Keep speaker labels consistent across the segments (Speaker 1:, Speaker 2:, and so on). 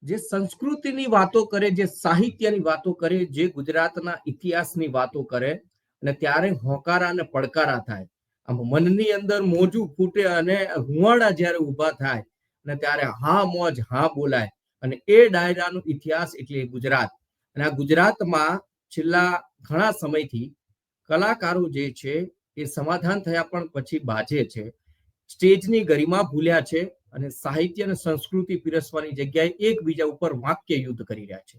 Speaker 1: જે સંસ્કૃતિની વાતો કરે, જે સાહિત્યની વાતો કરે, જે ગુજરાતના ઇતિહાસની વાતો કરે, અને ત્યારે હોકારા અને પડકારા થાય, આમ મનની અંદર મોજું ફૂટે અને હુંવાડા જ્યારે ઊભા થાય અને ત્યારે હા મોજ હા બોલાય. અને એ ડાયરાનો ઇતિહાસ એટલે ગુજરાત. અને આ ગુજરાતમાં છેલ્લા ઘણા સમયથી કલાકારો જે છે એ સમાધાન થયા પણ પછી બાજે છે, સ્ટેજની ગરિમા ભૂલ્યા છે અને સાહિત્ય અને સંસ્કૃતિ પીરસવાની જગ્યાએ એકબીજા ઉપર વાક્ય યુદ્ધ કરી રહ્યા છે.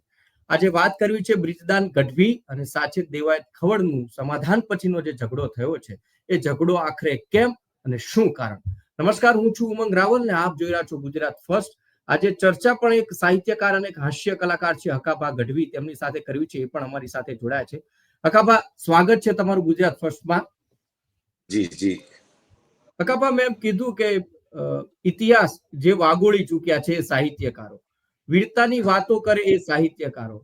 Speaker 1: આજે વાત કરવી છે બ્રિજદાન ગઢવી અને સાચિદ દેવાયત ખવડનું સમાધાન પછીનો જે ઝઘડો થયો છે, એ ઝઘડો આખરે કેમ અને શું કારણ. નમસ્કાર, હું છું ઉમંગ રાવલ ને આપ જોઈ રહ્યા છો ગુજરાત ફર્સ્ટ. આજે ચર્ચા પણ એક સાહિત્યકાર અને એક હાસ્ય કલાકાર છે હકાભા ગઢવી, તેમની સાથે કરવી છે. એ પણ અમારી સાથે જોડાયા છે. હકાભા, સ્વાગત છે તમારું ગુજરાત ફર્સ્ટમાં.
Speaker 2: જી જી
Speaker 1: હકાભા, મેં એમ કીધું કે ઇતિહાસ જે વાગોળી ચૂક્યા છે એ સાહિત્યકારો, વીરતાની વાતો કરે એ સાહિત્યકારો,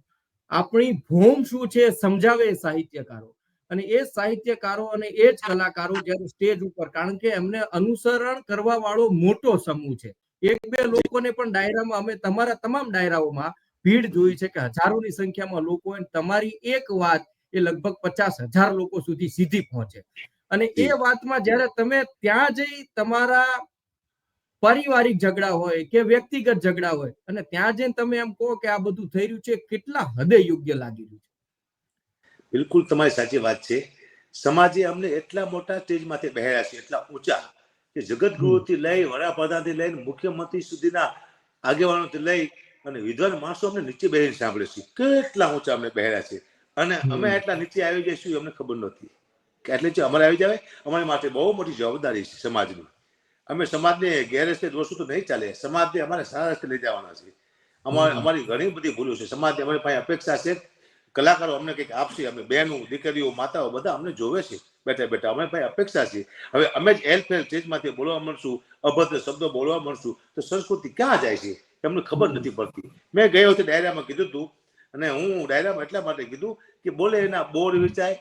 Speaker 1: આપણી ભૂમ શું છે સમજાવે એ સાહિત્યકારો, અને એ સાહિત્યકારો અને એ જ કલાકારો જ્યારે સ્ટેજ ઉપર, કારણ કે એમને અનુસરણ કરવા વાળો મોટો સમૂહ છે. એક બે લોકોને પણ ડાયરામાં, અમે તમારા તમામ ડાયરાઓમાં ભીડ જોઈ છે કે હજારોની સંખ્યામાં લોકો, તમારી એક વાત એ લગભગ 50,000 લોકો સુધી સીધી પહોંચે. અને એ વાતમાં જ્યારે તમે ત્યાં જઈ તમારા પારિવારિક ઝઘડા હોય કે વ્યક્તિગત ઝઘડા હોય અને ત્યાં જઈને તમે એમ કહો કે આ બધું થઈ રહ્યું છે, કેટલા હદે યોગ્ય લાગી રહ્યું છે?
Speaker 2: બિલકુલ તમારી સાચી વાત છે. સમાજે અમને એટલા મોટા સ્ટેજમાંથી બેહાડ્યા છે, એટલા ઊંચા, કે જગતગુરુથી લઈ, વડાપ્રધાનથી લઈને મુખ્યમંત્રી સુધીના આગેવાનોથી લઈ અને વિદ્વાન માણસો અમને નીચે બેસીને સાંભળે છે. કેટલા ઊંચા અમને બેહાડ્યા છે, અને અમે એટલા નીચે આવી જઈશું અમને ખબર નથી. કે એટલે જે અમારે આવી જાય, અમારી માટે બહુ મોટી જવાબદારી છે સમાજની. અમે સમાજને ગેરરસ્તે દોરશું તો નહીં ચાલે. સમાજને અમારે સારા રસ્તે લઈ જવાના છે. અમારી ઘણી બધી ભૂલો છે. સમાજની અમારી પાસે અપેક્ષા છે, કલાકારો અમને કંઈક આપશે. અમે બહેનો, દીકરીઓ, માતાઓ બધા અમને જોવે છે બેઠા બેઠા. અમારી પાસે અપેક્ષા છે. હવે અમે જ એલફેલ સ્ટેજમાંથી બોલવા મળશું, અભદ્ર શબ્દો બોલવા મળશું, તો સંસ્કૃતિ ક્યાં જાય છે એમને ખબર નથી પડતી. મેં ગઈ વખતે ડાયરામાં કીધું હતું, અને હું ડાયરામાં એટલા માટે કીધું કે બોલે એના બોર વિચાય,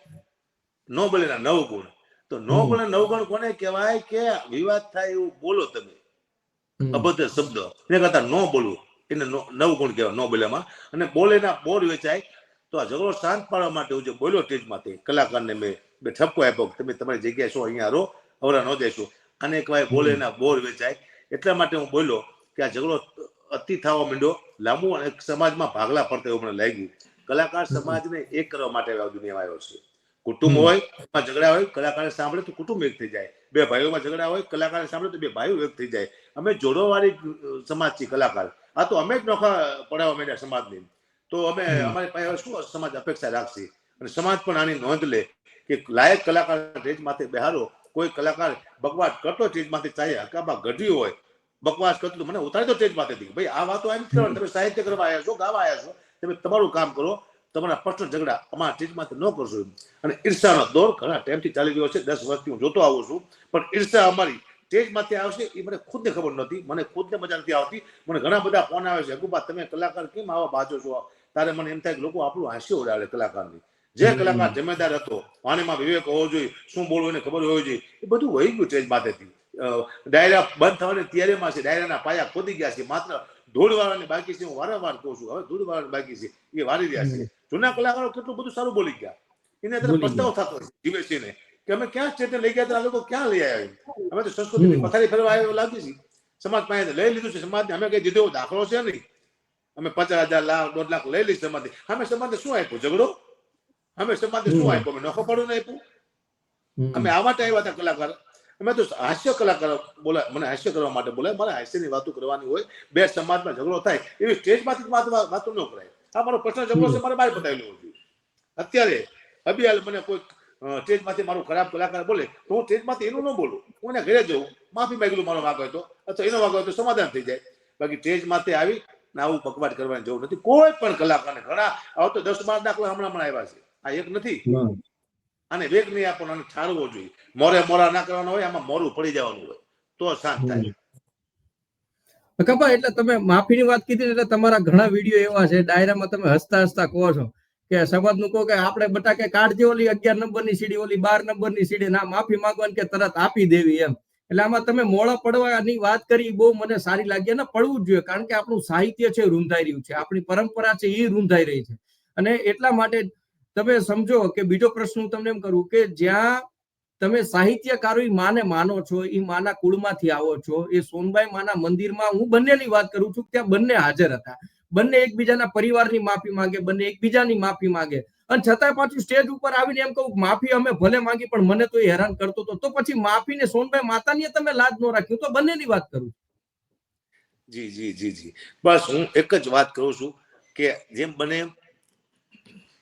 Speaker 2: ન બોલે એના 9 ગુણ. તો 9 ગુણ 9 ગુણ કોને કહેવાય? કે વિવાદ થાય એવું બોલો તમે, અભદ્ર શબ્દ, એને કરતા ન બોલવું, એને 9 ગુણ કહેવાય ન બોલ્યામાં. અને બોલે એના બોર વેચાય. તો આ ઝઘડો શાંત પાડવા માટે હું જે બોલ્યો સ્ટેજમાંથી, કલાકારને મેં ઠપકો આપ્યો કે તમે તમારી જગ્યાએ શું અહીંયા રહો, અવરા ન દેશો. અને કહેવાય બોલે એના બોર વેચાય. એટલા માટે હું બોલ્યો કે આ ઝઘડો અતિ થવા માંડ્યો, લાંબુ, અને સમાજમાં ભાગલા પડતા એવું મને લાગ્યું. કલાકાર સમાજને એક કરવા માટે દુનિયામાં આવ્યો છે. કુટુંબ હોય એમાં ઝઘડા હોય, કલાકાર સાંભળે તો કુટુંબ એક થઈ જાય. બે ભાઈઓમાં ઝઘડા હોય, કલાકાર સાંભળે તો બે ભાઈઓ એક થઈ જાય. અમે જોડોવાળી સમાજ છીએ કલાકાર. આ તો અમે જ નોખા પડાવવા માંડ્યા સમાજને. તો અમે, અમારી પાસે શું સમાજ અપેક્ષા રાખશે? અને સમાજ પણ આની નોંધ લે કે લાયક કલાકાર સ્ટેજ માથે બેહારો. કોઈ કલાકાર બકવાસ કરતો સ્ટેજ માથે, ચાહે હકાભા ગઢવી હોય, બકવાસ કરતું, મને ઉતારી દો સ્ટેજ માથેથી. ભાઈ આ વાતો એમ જ કરવાની. તમે સાહિત્ય કરવા આવ્યા છો, ગાવા આવ્યા છો, તમે તમારું કામ કરો. તમારા પર્સનલ ઝઘડા અમારા સ્ટેજ માથે ન કરશો. અને ઈર્ષાનો દોર ઘણા ટાઈમથી ચાલી રહ્યો છે, 10 વર્ષથી હું જોતો આવું છું. પણ ઈર્ષા અમારી સ્ટેજ માથે આવશે એ મને ખુદને ખબર નથી. મને ખુદને મજા નથી આવતી. મને ઘણા બધા ફોન આવે છે, હકુબા તમે કલાકાર કેમ આવા બાજો છો? તારે મને એમ થાય કે લોકો આપણું હાસ્ય ઉડાડે કલાકારની. જે કલાકાર જમેદાર હતો, વાણીમાં વિવેક હોવો જોઈએ, શું બોલવું એને ખબર હોવી જોઈએ, એ બધું વહી ગયું સ્ટેજ માથેથી. ડાયરા બંધ થવાની તૈયારીમાં છે. ડાયરાના પાયા ખોદી ગયા છે. માત્ર ધૂળ વાળાની બાકી છે. હું વારંવાર કહું છું, હવે ધૂળ વાળાની બાકી છે, એ વારી રહ્યા છે. જૂના કલાકારો કેટલું બધું સારું બોલી ગયા. એને અત્યારે પસ્તાવો થતો જીવેશને કે અમે ક્યાં સ્ટેટને લઈ ગયા, આ લોકો ક્યાં લઈ આવ્યા? અમે તો સંસ્કૃતિની પથારી ફેરવા આવ્યા લાગી છે. સમાજ પાસે લઈ લીધું છે. સમાજને અમે કઈ દીધો દાખલો છે નહીં. અમે 50,000 લાખ 1.5 લાખ લઈ લઈ સમાજે. અમે સમાજને શું આપ્યું? ઝઘડો. અમે સમાજને શું આપ્યું? અમે નોખો પડવું નહીં આપ્યું. અમે આ માટે આવ્યા હતા કલાકાર. અમે તો હાસ્ય કલાકાર બોલાય, મને હાસ્ય કરવા માટે બોલાય. મારે હાસ્યની વાતો કરવાની હોય. બે સમાજમાં ઝઘડો થાય એવી સ્ટેજમાંથી વાતો ન કરાય. આ મારો પર્સનલ ઝઘડો છે, મારે બહાર પતાવી લેવો જોઈએ. અત્યારે અભિયાલ મને કોઈ સ્ટેજમાંથી મારું ખરાબ કલાકાર બોલે તો હું સ્ટેજમાંથી એનું ન બોલું. હું એને ઘરે જઉં, માફી માંગેલું મારો વાંકો હતો, અથવા એનો વાંકો હતો, સમાધાન થઈ જાય. બાકી સ્ટેજમાંથી આવી આવું બકવાટ કરવાની જરૂર નથી. કોઈ પણ કલાકારને ઘણા આવો તો 10-12 દાખલા હમણાં આવ્યા છે. આ એક નથી. આને વેગ નહીં આપવાનો, આને ઠારવો જોઈએ. મોરા ના કરવાનો હોય, આમાં મોરું પડી જવાનું હોય તો શાંત થાય.
Speaker 1: કપા, એટલે તમે માફીની વાત કીધી એટલે તમારા ઘણા વિડીયો એવા છે ડાયરામાં તમે હસતા હસતા કહો છો કે સમાજનું કહો કે આપણે બટાકે કાઢજે ઓલી 11 નંબરની સીડી, ઓલી 12 નંબરની સીડી, ના માફી માંગવાની કે તરત આપી દેવી એમ. એટલે આમાં તમે મોડા પડવાની વાત કરી બહુ મને સારી લાગી અને પડવું જ જોઈએ, કારણ કે આપણું સાહિત્ય છે રૂંધાઈ રહ્યું છે, આપણી પરંપરા છે એ રૂંધાઈ રહી છે. અને એટલા માટે તમે સમજો કે બીજો પ્રશ્ન હું તમને એમ કરું કે જ્યાં તમે સાહિત્યકારો માને માનો છો, એ માના કુળમાંથી આવો છો, એ સોનબાઈ માના મંદિરમાં હું બંનેની વાત કરું છું, ત્યાં બંને હાજર હતા, બંને એકબીજાના પરિવારની માફી માંગે, બંને એકબીજાની માફી માંગે, અને છતાંય પાછું સ્ટેજ ઉપર આવીને એમ કહું માફી અમે ભલે માંગી પણ મને તો એ હેરાન કરતો હતો, તો પછી માફીને સોનબાઈ માતાની તમે લાજ ન રાખ્યું, તો બંનેની વાત કરું.
Speaker 2: જી જી જી જી બસ હું એક જ વાત કરું છું કે જેમ બને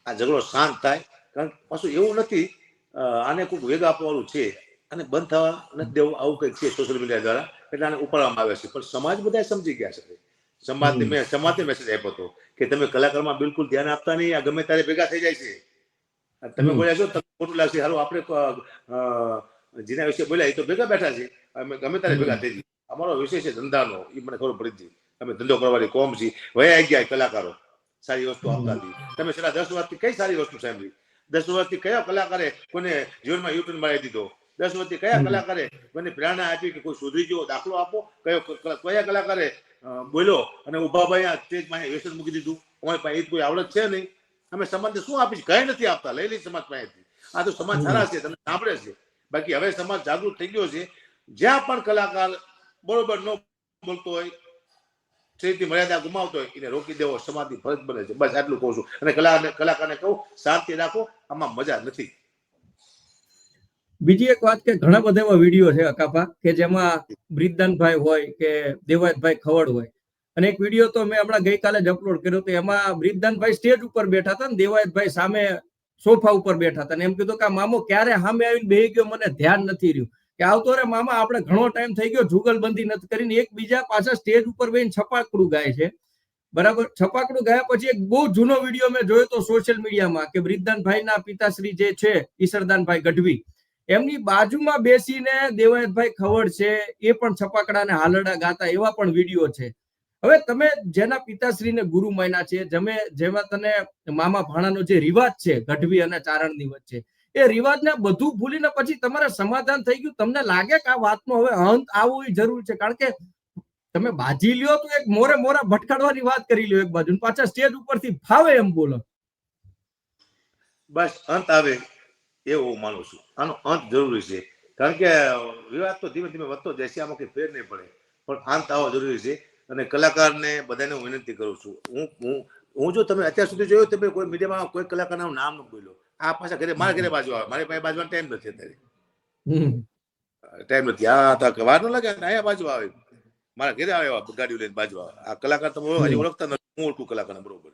Speaker 2: આ ઝઘડો શાંત થાય, કારણ પાછું એવું નથી આને કોઈ વેગ આપવાનું છે અને બંધ થવા નથી દેવું, આવું કંઈક છે સોશિયલ મીડિયા દ્વારા, એટલે આને ઉપાડવામાં આવે છે. પણ સમાજ બધા સમજી ગયા છે. સમાજને મેસેજ આપ્યો હતો કે તમે કલાકારમાં બિલકુલ ધ્યાન આપતા નહીં, આ ગમે ત્યારે ભેગા થઈ જાય છે, તમે બોલ્યા છો તમને ખોટું લાગશે, સારું આપણે જેના વિશે બોલ્યા એ તો ભેગા બેઠા છે, અમે ગમે ત્યારે ભેગા થઈ જઈએ, અમારો વિષય છે ધંધાનો, એ મને ખબર પડી હતી, અમે ધંધો કરવાની કોમ છીએ, વયા ગયા કલાકારો સારી વસ્તુ આપતા હતી. તમે છેલ્લા 10 વર્ષથી કઈ સારી વસ્તુ સાંભળી? 10 વર્ષથી કયા કલાકારે કોઈને જીવનમાં યુટર્ન મારી દીધો? 10 વર્ષથી કયા કલાકારે કોઈને પ્રેરણા આપી કે કોઈ સુધરી ગયો દાખલો આપો? કયા કલાકારે બોલ્યો અને ઉભા ભાઈ સ્ટેજમાં વ્યસન મૂકી દીધું? અમારી પાસે કોઈ આવડત છે નહીં, અમે સમાજને શું આપીશ? કઈ નથી આપતા, લઈ લઈ સમાજ પાસેથી. આ તો સમાજ સારા છે, તમે સાંભળે છે, બાકી હવે સમાજ જાગૃત થઈ ગયો છે. જ્યાં પણ કલાકાર બરોબર ન બોલતો હોય, સ્ટેજની મર્યાદા ગુમાવતો હોય, એને રોકી દેવો સમાજની ફરજ બને છે. બસ આટલું કહું છું. અને કલાકારને કહું શાંતિ રાખો, આમાં મજા નથી.
Speaker 1: બીજી એક વાત કે ઘણા બધા એવા વિડીયો છે અકાપા કે જેમાં બ્રિજદાનભાઈ હોય કે દેવાયતભાઈ ખવડ હોય, અને એક વિડીયો તો મેં હમણાં ગઈકાલે જ અપલોડ કર્યો હતો, એમાં બ્રિજદાનભાઈ સ્ટેજ ઉપર બેઠા હતા ને દેવાયતભાઈ સામે સોફા ઉપર બેઠા હતા, ને એમ કીધું કે આ મામો ક્યારે સામે આવીને બેહી ગયો મને ધ્યાન નથી રહ્યું, કે આવતો રે મામા, આપણે ઘણો ટાઈમ થઈ ગયો જુગલબંધી નથી કરીને, એકબીજા પાછા સ્ટેજ ઉપર બેહીને છપાકડું ગાય છે. બરાબર, છપાકડું ગયા પછી એક બહુ જૂનો વિડીયો મેં જોયો તો સોશિયલ મીડિયામાં કે બ્રિજદાનભાઈના પિતાશ્રી જે છે ઈશરદાનભાઈ ગઢવી, એમની બાજુમાં બેસીને દેવાયતભાઈ ખવડ છે એ પણ છપાકડાને હાલરડા ગાતા એવા પણ વિડીયો છે. હવે તમે જેના પિતાશ્રીને ગુરુ માન્યા છે, જેમાં તને મામા ભાણાનો જે રિવાજ છે ગઢવી અને ચારણની વચ્ચે, એ રિવાજને બધું ભૂલીને પછી તમારે સમાધાન થઈ ગયું, તમને લાગે કે આ વાતનો હવે અંત આવવો જરૂર છે? કારણ કે તમે બાજી લ્યો તો એક મોરા ભટકાડવાની વાત કરી લ્યો એક બાજુ, પાછા સ્ટેજ ઉપરથી ફાવે એમ બોલો.
Speaker 2: બસ અંત આવે એવું હું માનું છું. આનો અંત જરૂરી છે, કારણ કે વિવાદ તો ધીમે ધીમે વધતો જાય છે, આમાં કઈ ફેર નહીં પડે, પણ અંત આવવો જરૂરી છે. અને કલાકારને બધાને હું વિનંતી કરું છું, હું જો તમે અત્યાર સુધી જોયું તમે કોઈ મીડિયામાં કોઈ કલાકારનું નામ ન બોલ્યો, આ પાછા ઘરે મારા ઘરે બાજુ આવે, મારી પાસે બાજવાનો ટાઈમ નથી અત્યારે, ટાઈમ નથી. આ વાર ન લાગે, અહીંયા બાજુ આવે, મારા ઘરે આવે ગાડીઓ લઈને બાજુ આવે. આ કલાકાર તમે હજી ઓળખતા નથી, હું ઓળખું કલાકારને બરોબર,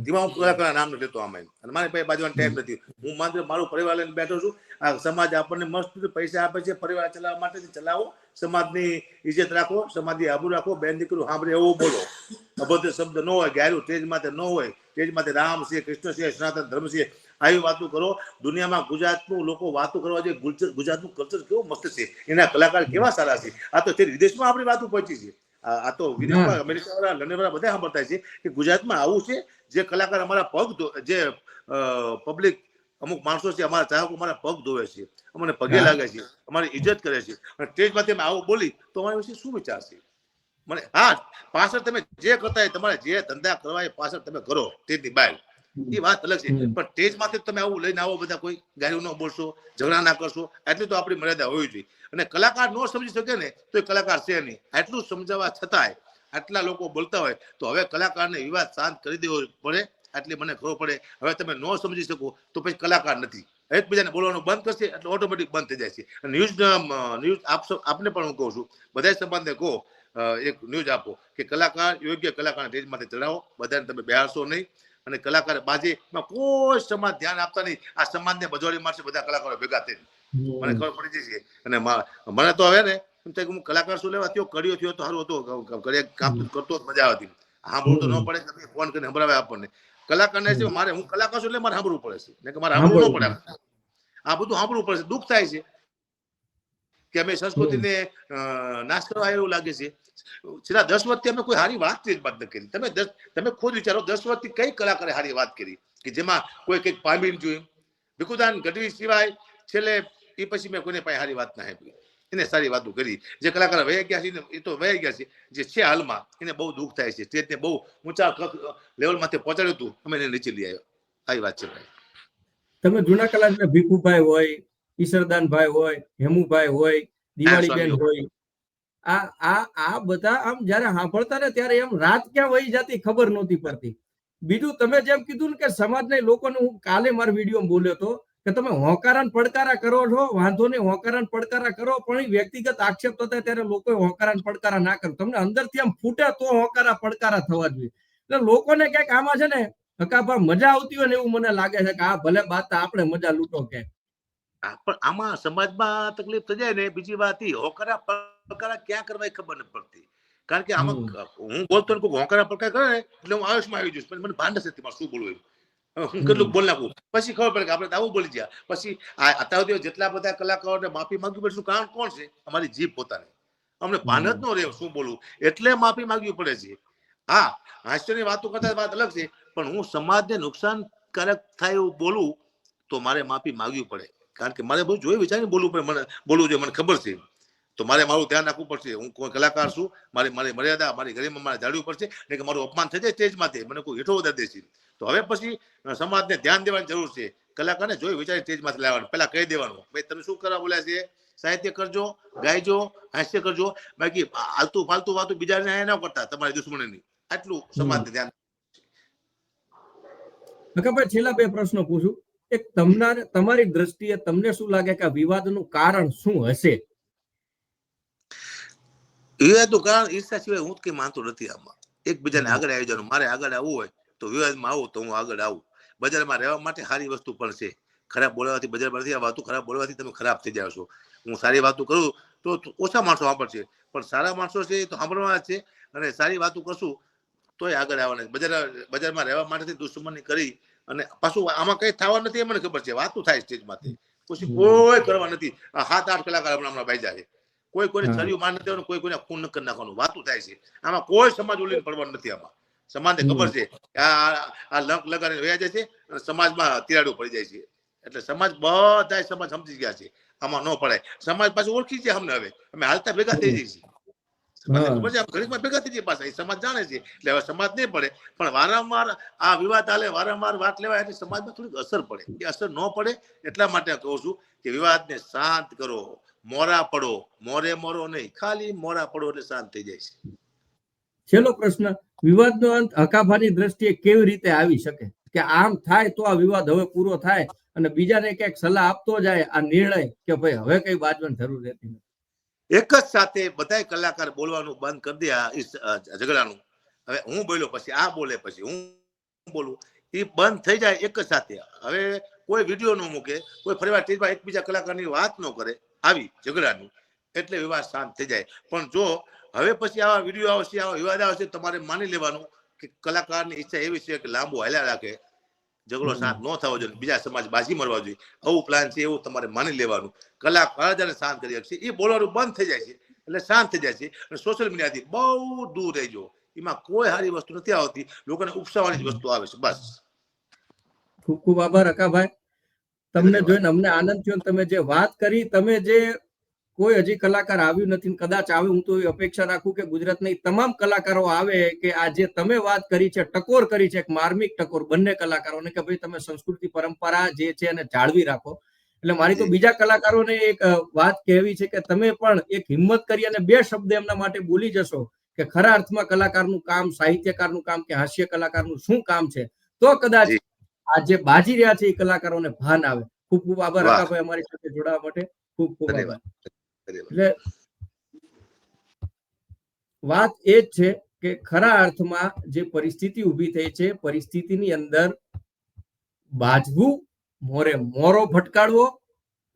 Speaker 2: ધીમા હું કલાકારના નામ નથી લેતો આમાં, અને મારી પાસે બાજવાનો ટાઈમ નથી. હું માત્ર મારું પરિવાર લઈને બેઠો છું. આ સમાજ આપણને મસ્ત પૈસા આપે છે પરિવાર ચલાવવા માટે, ચલાવો, સમાજની ઇજ્જત રાખો, સમાજની આબરૂ રાખો, બેન દીકરું સાંભળે એવું બોલો, અભદ્ર શબ્દ ન હોય, ગાયરું સ્ટેજ માથે ન હોય, સ્ટેજ માથે રામ છે, કૃષ્ણ છે, સનાતન ધર્મ છે, આવી વાતો કરો. દુનિયામાં ગુજરાતનું લોકો વાતો કરવા જોઈએ, ગુજરાતનું કલ્ચર કેવું મસ્ત છે, એના કલાકાર કેવા સારા છે. આ તો વિદેશમાં આપણી વાતો પહોંચી છે. આ તો વિદેશમાં અમેરિકા વાળા, લંડન વાળા બધા સાંભળતા છે કે ગુજરાતમાં આવું છે. જે કલાકાર અમારા પગ, જે પબ્લિક અમુક માણસો છે, અમારા ચાહકો અમારા પગ ધોવે છે, અમને પગે લાગે છે, અમારી ઇજ્જત કરે છે, અને સ્ટેજમાંથી અમે આવું બોલી તો અમારા વિશે શું વિચારશે? મને હા, પાછળ તમે જે કરતા હોય, તમારે જે ધંધા કરવા એ પાછળ તમે કરો, સ્ટેજની બહાર એ વાત અલગ છે, પણ સ્ટેજમાંથી તમે આવું લઈને આવો, બધા કોઈ ગાયું ન બોલશો, ઝઘડા ના કરશો, એટલી તો આપણી મર્યાદા હોવી જોઈએ. અને કલાકાર નો સમજી શકે ને તો એ કલાકાર છે નહીં. આટલું સમજાવવા છતાંય આટલા લોકો બોલતા હોય તો હવે કલાકારને વિવાદ શાંત કરી દેવો પડે, આટલી મને ખબર પડે. હવે તમે ન સમજી શકો તો પછી કલાકાર નથી. એકબીજાને બોલવાનું બંધ કરશે એટલે ઓટોમેટિક બંધ થઈ જાય છે. ન્યૂઝ આપને પણ હું કહું છું, બધા સમાજને કહો, એક ન્યૂઝ આપો કે કલાકાર યોગ્ય કલાકારને સ્ટેજમાંથી ચડાવો, બધાને તમે બેહારશો નહીં. અને કલાકાર બાજીમાં કોઈ સમાજ ધ્યાન આપતા નહીં, આ સમાજને બજોડી મારશે બધા કલાકારો ભેગા થઈને, મને ખબર પડી જશે. અને મને તો હવે ને એમ થાય કે હું કલાકાર શું લેવા થયો, કડીઓ થયો તો સારું હતું, કામ કરતો મજા આવતી. સાંભળવું તો ન પડે, તમે ફોન કરીને સંભળાવે આપણને. કલાકારને છે મારે, હું કલાકાર છું એટલે મારે સાંભળવું પડે છે, ને કે મારે સાંભળવું ન પડે. આ બધું સાંભળવું પડે છે, દુઃખ થાય છે કે અમે સંસ્કૃતિને નાશ કરવા એવું લાગે છે. છેલ્લા 10 વર્ષથી અમે કોઈ સારી વાત જ વાત નથી કરી. તમે ખુદ વિચારો, 10 વર્ષથી કઈ કલાકારે સારી વાત કરી કે જેમાં કોઈ કંઈક પામી જોયું? ભીખુદાન ગઢવી સિવાય છેલ્લે એ પછી મેં કોઈને પાસે સારી વાત ના આપી. એને સારી વાતો કરી. જે કલાકાર વહી ગયા છે એ તો વહી ગયા છે, જે છે હાલમાં એને બહુ દુઃખ થાય છે. સ્ટેજને બહુ ઊંચા લેવલમાંથી પહોંચાડ્યું હતું, અમે એને નીચે લઈ આવ્યો. આવી વાત છે ભાઈ.
Speaker 1: તમે જૂના કલાકાર ભીખુભાઈ હોય, ઈશ્વરદાનભાઈ હોય, હેમુભાઈ હોય, દિવાળીબેન હોય, આ બધા આમ જયારે સાંભળતા ને ત્યારે એમ રાત ક્યાં વહી જતી ખબર નહોતી પડતી. બીજું તમે જેમ કીધું ને કે સમાજના લોકોને, હું કાલે મારા વિડીયો બોલ્યો હતો કે તમે હોંકારા પડકારા કરો છો, વાંધો નહીં, હોંકારા પડકારા કરો, પણ એ વ્યક્તિગત આક્ષેપ થતા ત્યારે લોકો હોંકારા પડકારા ના કરો. તમને અંદરથી આમ ફૂટે તો હોંકારા પડકારા થવા જોઈએ. એટલે લોકોને ક્યાંક આમાં છે ને હકાભા મજા આવતી હોય ને એવું મને લાગે છે કે આ ભલે બાત આપણે મજા લૂંટો કે.
Speaker 2: પણ આમાં સમાજમાં તકલીફ થઈ જાય ને, બીજી વાત એ હોંકારા પડકારા ક્યાં કરવા એ ખબર નથી પડતી. કારણ કે આમાં હું બોલતો ને કોઈ હોંકારા પડકાર કરે ને એટલે હું આયુષમાં આવી જઈશ, પણ મને ભાન નથી મારે શું બોલવું. હું કેટલું બોલ નાખું, પછી ખબર પડે કે આપણે આવું બોલી ગયા. પછી અત્યાર જેટલા બધા કલાકારોને માફી માંગવી પડે, શું કારણ કોણ છે? અમારી જીભ પોતાની. અમને ભાન જ ન રહે શું બોલવું, એટલે માફી માંગવી પડે છે. હા, હાસ્યની વાતો કરતા વાત અલગ છે, પણ હું સમાજને નુકસાનકારક થાય એવું બોલું તો મારે માફી માંગવી પડે. કારણ કે મારે બહુ જોઈ વિચારીને બોલવું પડે. મને બોલવું જોઈએ, મને ખબર છે, તો મારે મારું ધ્યાન રાખવું પડશે. હું કોઈ કલાકાર છું, મારી મર્યાદા, મારી ગરિમા મારે જાળવવી પડશે. નહીં કે મારું અપમાન થઈ જાય સ્ટેજમાંથી, મને કોઈ હેઠો વધારી દેશે. તો હવે પછી સમાજને ધ્યાન દેવાની જરૂર છે. કલાકારને જોઈ વિચારી સ્ટેજમાંથી લાવવાનું, પેલા કહી દેવાનું, ભાઈ તમે શું કરવા બોલ્યા છે, સાહિત્ય કરજો, ગાયજો, હાસ્ય કરજો, બાકી આલતું ફાલતું વાતું બીજાને ન કરતા, તમારી દુશ્મનીની. આટલું સમાજને ધ્યાન.
Speaker 1: ભાઈ છેલ્લા બે પ્રશ્નો પૂછું. એક તમારી દ્રષ્ટિએ તમને શું લાગે કે આ વિવાદનું કારણ શું હશે?
Speaker 2: વિવાદનું કારણ ઈર્ષા સિવાય હું કઈ માનતો નથી. આમાં એકબીજાને આગળ આવી જવાનું. મારે આગળ આવવું હોય તો વિવાદમાં આવું તો હું આગળ આવું. બજારમાં રહેવા માટે સારી વસ્તુ પણ છે. ખરાબ બોલવાથી બજારમાં નથી આવતું, ખરાબ બોલવાથી તમે ખરાબ થઈ જાવ છો. હું સારી વાતો કરું તો ઓછા માણસો સાંભળશે, પણ સારા માણસો છે તો સાંભળવાના છે. અને સારી વાતો કરશું તોય આગળ આવવાના. બજારમાં રહેવા માટે દુશ્મની કરી અને પાછું આમાં કઈ થવા નથી, મને ખબર છે. વાતું થાય સ્ટેજમાંથી, પછી કોઈ કરવા નથી. 7-8 કલાકાર હમણાં ભાઈજા છે. કોઈ કોઈને છર્યું માર નથી દેવાનું, કોઈ કોઈને ખૂન કરી નાખવાનું. વાતું થાય છે. આમાં કોઈ સમાજ ઓલીને પડવાનું નથી. આમાં સમાજને ખબર છે કે આ લંક લગાડીને વયા જાય છે અને સમાજમાં તિરાડો પડી જાય છે. એટલે સમાજ બધા સમાજ સમજી ગયા છે, આમાં ન પડાય. સમાજ પાછું ઓળખી છે અમને. હવે અમે હાલતા ભેગા થઈ જઈએ છીએ. સમાજને ખબર છે ઘડીમાં ભેગા થઈ જઈએ પાછા. એ સમાજ જાણે છે, એટલે હવે સમાજ નહીં પડે. પણ વારંવાર આ વિવાદ હાલે, વારંવાર વાત લેવાય એટલે સમાજમાં થોડીક અસર પડે. એ અસર ન પડે એટલા માટે કહું છું કે વિવાદને શાંત કરો, મોરા પડો. મોરો નહીં, ખાલી મોરા પડો એટલે શાંત થઈ જાય છે.
Speaker 1: છેલ્લો પ્રશ્ન, વિવાદનો અંત હકાભાની દ્રષ્ટિએ કેવી રીતે આવી શકે કે આમ થાય તો આ વિવાદ હવે પૂરો થાય અને બીજાને ક્યાંક સલાહ આપતો જાય આ નિર્ણય કે ભાઈ હવે કઈ બાજવાની જરૂર રહેતી નથી?
Speaker 2: એક જ સાથે બધા કલાકાર બોલવાનું બંધ કરી દે આ ઝઘડાનું. હવે હું બોલ્યો પછી આ બોલે, પછી હું બોલું, એ બંધ થઈ જાય એક જ સાથે. હવે કોઈ વિડીયો ન મૂકે, કોઈ ફરીવાર સ્ટેજમાં એકબીજા કલાકારની વાત ન કરે આવી ઝઘડાની, એટલે વિવાદ શાંત થઈ જાય. પણ જો હવે પછી આવા વિડીયો આવશે, આવા વિવાદ આવશે, તમારે માની લેવાનું કે કલાકારની ઈચ્છા એવી છે કે લાંબુ હાલ્યા રાખે, ઝઘડો શાંત ન થવો જોઈએ, બીજા સમાજ બાજી મરવા જોઈએ. આવું પ્લાન છે એવું તમારે માની લેવાનું. કલાકાર જ શાંત કરી શકશે. એ બોલવાનું બંધ થઈ જાય છે એટલે શાંત થઈ જાય છે. અને સોશિયલ મીડિયાથી બહુ દૂર રહેજો. એમાં કોઈ સારી વસ્તુ નથી આવતી, લોકોને ઉપસાવાની જ વસ્તુ આવે છે. બસ.
Speaker 1: ખૂબ ખૂબ આભાર હકાભાઈ. તમને જોઈને અમને આનંદ થયો. તમે જે વાત કરી, તમે જે કોઈ હજી કલાકાર આવ્યું નથી, કદાચ આવે, હું તો અપેક્ષા રાખું કે ગુજરાતના તમામ કલાકારો આવે કે આ જે તમે વાત કરી છે, ટકોર કરી છે, એક માર્મિક ટકોર બંને કલાકારોને કે ભાઈ તમે સંસ્કૃતિ પરંપરા જે છે એને જાળવી રાખો. એટલે મારી તો બીજા કલાકારોને એક વાત કહેવી છે કે તમે પણ એક હિંમત કરી અને 2 શબ્દ એમના માટે બોલી જશો કે ખરા અર્થમાં કલાકારનું કામ, સાહિત્યકારનું કામ કે હાસ્ય કલાકારનું શું કામ છે, તો કદાચ આ જે બાજી રહ્યા છે એ કલાકારોને ભાન આવે. ખૂબ ખૂબ આભાર હકાભાઈ અમારી સાથે જોડાવા માટે. ખૂબ ખૂબ આભાર. એટલે વાત એ જ છે કે ખરા અર્થમાં જે પરિસ્થિતિ ઊભી થઈ છે, પરિસ્થિતિની અંદર બાજવું, મોરે મોરો ભટકાડવો,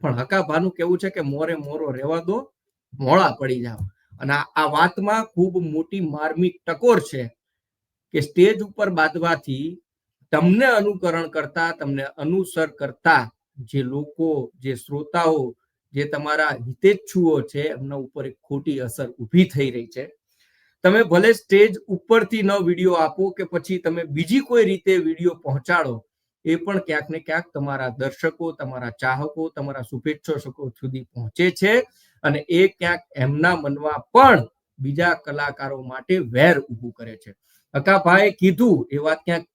Speaker 1: પણ હકાભાનું કેવું છે કે મોરે મોરો રહેવા દો, મોળા પડી જાવ. અને આ વાતમાં ખૂબ મોટી માર્મિક ટકોર છે કે સ્ટેજ ઉપર બાદવાથી તમને અનુકરણ કરતા, તમને અનુસર કરતા જે લોકો, જે શ્રોતાઓ, જે તમારા હિતેચ્છુઓ છે, એમના ઉપર એક ખોટી અસર ઊભી થઈ રહી છે. તમે ભલે સ્ટેજ ઉપરથી ન વિડીયો આપો કે પછી તમે બીજી કોઈ રીતે વિડીયો પહોંચાડો, એ પણ ક્યાંક ને ક્યાંક તમારા દર્શકો, તમારા ચાહકો, તમારા શુભેચ્છકો સુધી પહોંચે છે. અને એ ક્યાંક એમના મનમાં પણ બીજા કલાકારો માટે વેર ઊભું કરે છે. અકાભાઈએ કીધું એ વાત ક્યાંક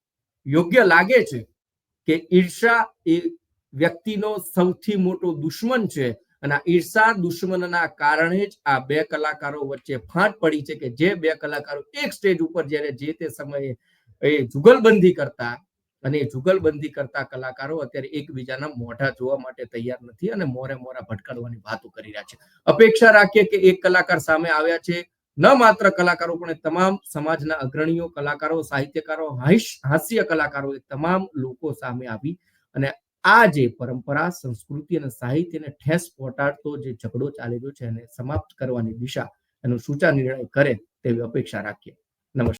Speaker 1: યોગ્ય લાગે છે કે ઈર્ષા એ વ્યક્તિનો સૌથી મોટો દુશ્મન છે અને આ ઈર્ષા દુશ્મનના કારણે જ આ બે કલાકારો વચ્ચે ફાટ પડી છે કે જે બે કલાકારો એક સ્ટેજ ઉપર જ્યારે જે તે સમયે એ જુગલબંધી કરતા અને જુગલબંધી કરતા કલાકારો અત્યારે એકબીજાના મોઢા જોવા માટે તૈયાર નથી અને મોરે મોરા ભટકાડવાની વાતો કરી રહ્યા છે. અપેક્ષા રાખીએ કે એક કલાકાર સામે આવ્યા છે, ન માત્ર કલાકારો પણ તમામ સમાજના અગ્રણીઓ કલાકારો, સાહિત્યકારો, હાસ્ય કલાકારો એ તમામ લોકો સામે આવી અને આ જે પરંપરા, સંસ્કૃતિ અને સાહિત્યને ઠેસ પહોંચાડતો જે ઝઘડો ચાલી રહ્યો છે એને સમાપ્ત કરવાની દિશા એનો સૂચા નિર્ણય કરે તેવી અપેક્ષા રાખીએ.